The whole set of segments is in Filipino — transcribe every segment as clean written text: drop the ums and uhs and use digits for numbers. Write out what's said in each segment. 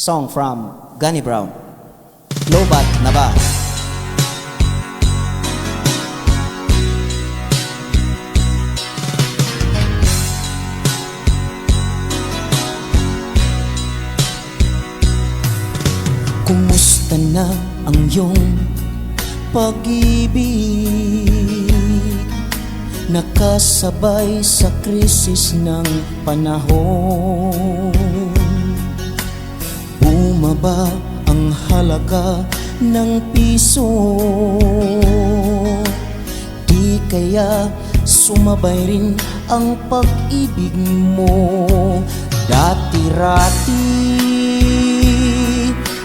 Song from Gunny Brown. Lobat na ba? Kumusta na ang iyong pag-ibig? Nakasabay sa krisis ng panahon. Bumaba ang halaga ng piso. Di kaya sumabay rin ang pag-ibig mo? Dati-rati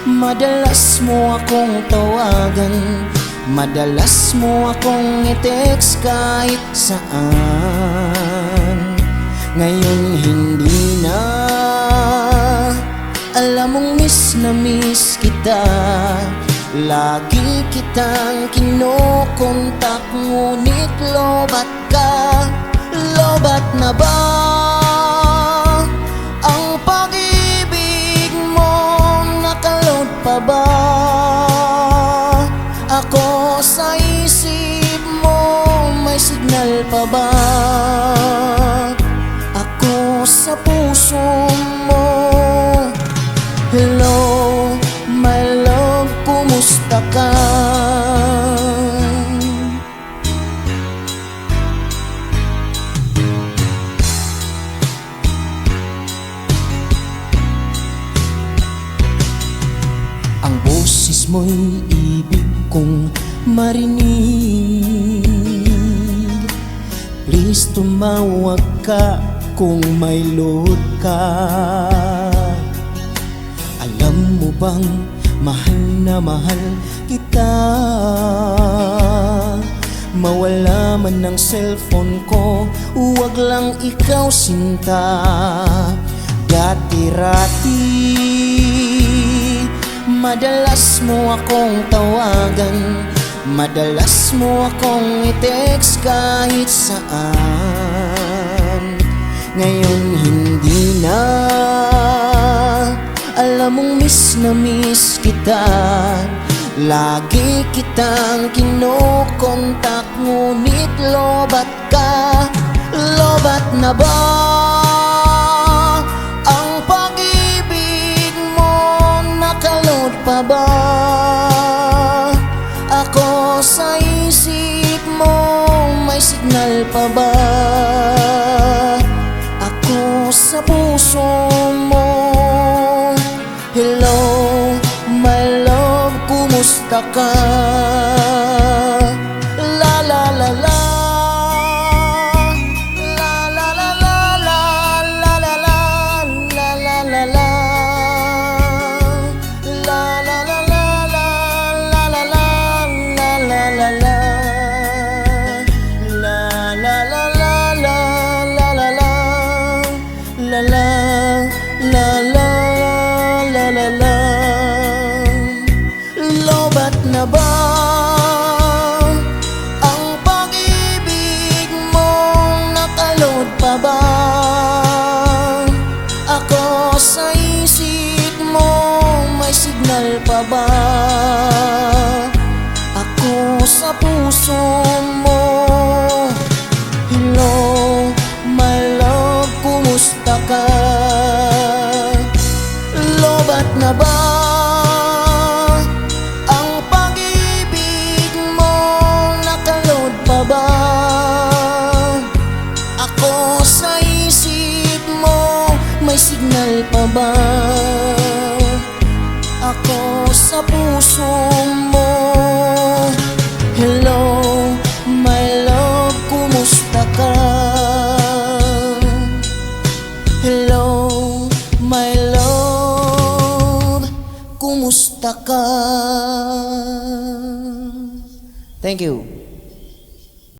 madalas mo akong tawagan, madalas mo akong i-text kahit saan. Ngayon hindi na, alam mong miss na miss kita. Lagi kitang kinokontak, ngunit lobat ka. Lobat na ba ang pag-ibig mo? Nakaload pa ba ako sa isip mo? May signal pa ba ako sa puso mo? Hello, my love, kumusta ka? Ang boses mo'y ibig kong marinig. Please tumawag ka kung may load ka. Alam mo bang mahal na mahal kita? Mawala man ng cellphone ko, huwag lang ikaw sinta. Dati-rati madalas mo akong tawagan, madalas mo akong i-text kahit saan. Ngayon hindi na, alam mong miss na miss kita. Lagi kitang kinokontak, ngunit lobat ka. Lobat na ba ang pag-ibig mo? Nakaload pa ba ako sa isip mo? May signal pa ba ako sa puso mo? Hello, my love, kumusta ka? La la la la, la la la la la, la la la, la la la la, la la la la la, la la la, la la la la, la la la la la, la la la, la la la. Lobat na ba ang pag-ibig mo? Nakaload pa ba ako sa isip mo? May signal pa ba ako sa puso mo? Hello, my love, kumusta ka? Lobat na ba ang pag-ibig mo? Nakaload pa ba ako sa isip mo? May signal pa ba ako sa puso mo? Hello, my love, kumusta ka? Hello, my love, kumusta ka? Thank you.